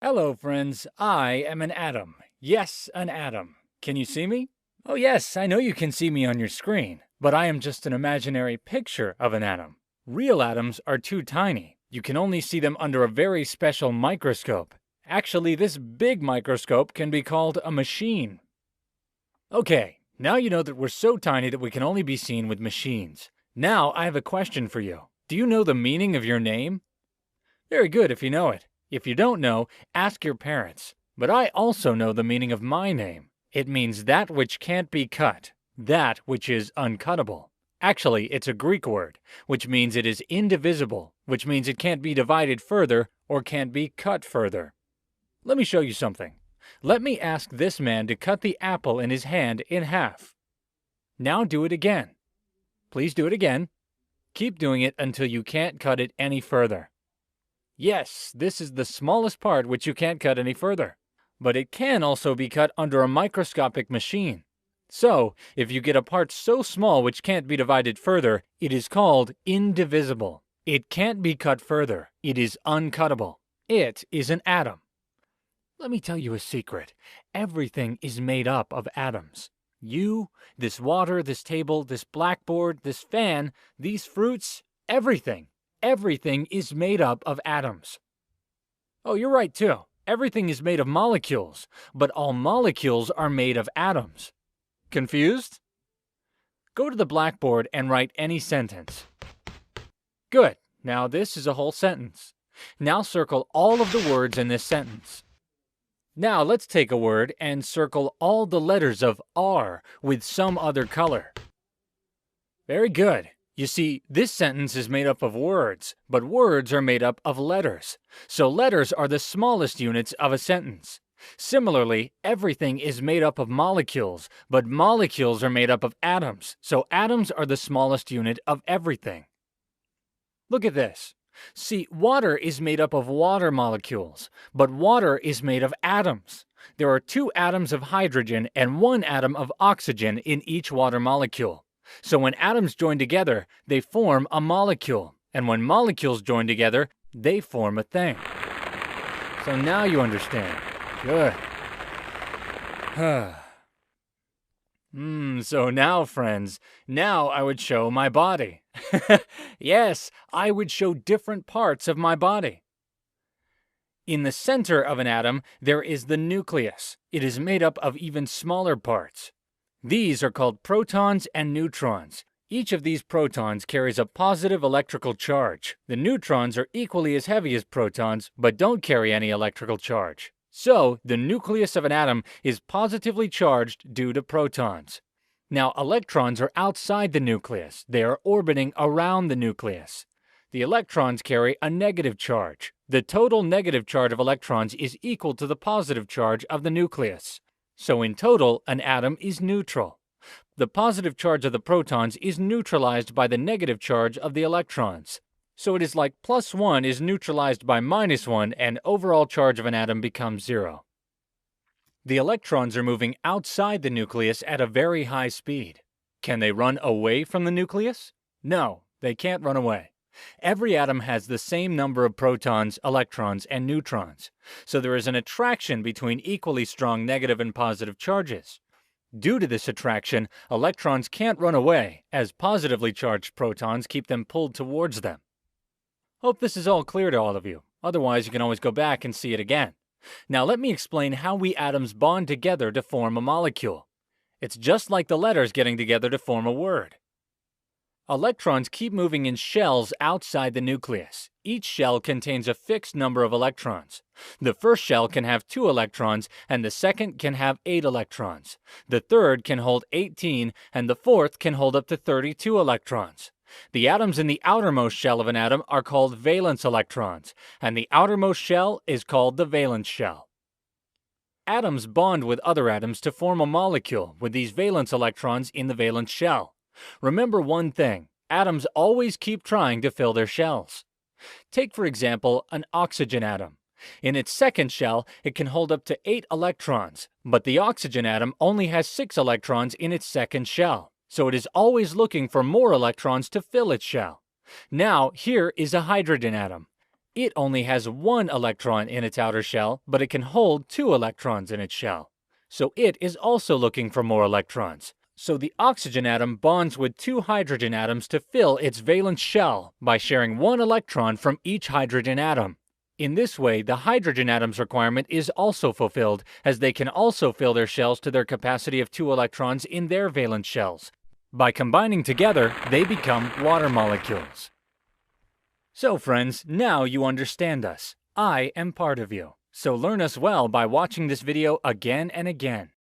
Hello, friends. I am an atom. Yes, an atom. Can you see me? Oh, yes, I know you can see me on your screen, but I am just an imaginary picture of an atom. Real atoms are too tiny. You can only see them under a very special microscope. Actually, this big microscope can be called a machine. Okay, now you know that we're so tiny that we can only be seen with machines. Now I have a question for you. Do you know the meaning of your name? Very good if you know it. If you don't know, ask your parents. But I also know the meaning of my name. It means that which can't be cut, that which is uncuttable. Actually, it's a Greek word, which means it is indivisible, which means it can't be divided further or can't be cut further. Let me show you something. Let me ask this man to cut the apple in his hand in half. Now do it again. Please do it again. Keep doing it until you can't cut it any further. Yes, this is the smallest part which you can't cut any further. But it can also be cut under a microscopic machine. So, if you get a part so small which can't be divided further, it is called indivisible. It can't be cut further. It is uncuttable. It is an atom. Let me tell you a secret. Everything is made up of atoms. You, this water, this table, this blackboard, this fan, these fruits, everything. Everything is made up of atoms. Oh, you're right too. Everything is made of molecules, but all molecules are made of atoms. Confused? Go to the blackboard and write any sentence. Good. Now this is a whole sentence. Now circle all of the words in this sentence. Now let's take a word and circle all the letters of R with some other color. Very good. You see, this sentence is made up of words, but words are made up of letters. So letters are the smallest units of a sentence. Similarly, everything is made up of molecules, but molecules are made up of atoms. So atoms are the smallest unit of everything. Look at this. See, water is made up of water molecules, but water is made of atoms. There are 2 atoms of hydrogen and 1 atom of oxygen in each water molecule. So when atoms join together, they form a molecule. And when molecules join together, they form a thing. So now you understand. Good. So now, friends, now I would show my body. Yes, I would show different parts of my body. In the center of an atom, there is the nucleus. It is made up of even smaller parts. These are called protons and neutrons. Each of these protons carries a positive electrical charge. The neutrons are equally as heavy as protons, but don't carry any electrical charge. So, the nucleus of an atom is positively charged due to protons. Now, electrons are outside the nucleus. They are orbiting around the nucleus. The electrons carry a negative charge. The total negative charge of electrons is equal to the positive charge of the nucleus. So in total, an atom is neutral. The positive charge of the protons is neutralized by the negative charge of the electrons. So it is like +1 is neutralized by -1, and overall charge of an atom becomes 0. The electrons are moving outside the nucleus at a very high speed. Can they run away from the nucleus? No, they can't run away. Every atom has the same number of protons, electrons, and neutrons, so there is an attraction between equally strong negative and positive charges. Due to this attraction, electrons can't run away, as positively charged protons keep them pulled towards them. Hope this is all clear to all of you. Otherwise, you can always go back and see it again. Now let me explain how we atoms bond together to form a molecule. It's just like the letters getting together to form a word. Electrons keep moving in shells outside the nucleus. Each shell contains a fixed number of electrons. The first shell can have 2 electrons, and the second can have 8 electrons. The third can hold 18, and the fourth can hold up to 32 electrons. The atoms in the outermost shell of an atom are called valence electrons, and the outermost shell is called the valence shell. Atoms bond with other atoms to form a molecule with these valence electrons in the valence shell. Remember one thing, atoms always keep trying to fill their shells. Take, for example, an oxygen atom. In its second shell, it can hold up to 8 electrons, but the oxygen atom only has 6 electrons in its second shell, so it is always looking for more electrons to fill its shell. Now, here is a hydrogen atom. It only has one electron in its outer shell, but it can hold 2 electrons in its shell. So it is also looking for more electrons. So the oxygen atom bonds with 2 hydrogen atoms to fill its valence shell by sharing 1 electron from each hydrogen atom. In this way, the hydrogen atom's requirement is also fulfilled, as they can also fill their shells to their capacity of 2 electrons in their valence shells. By combining together, they become water molecules. So friends, now you understand us. I am part of you. So learn us well by watching this video again and again.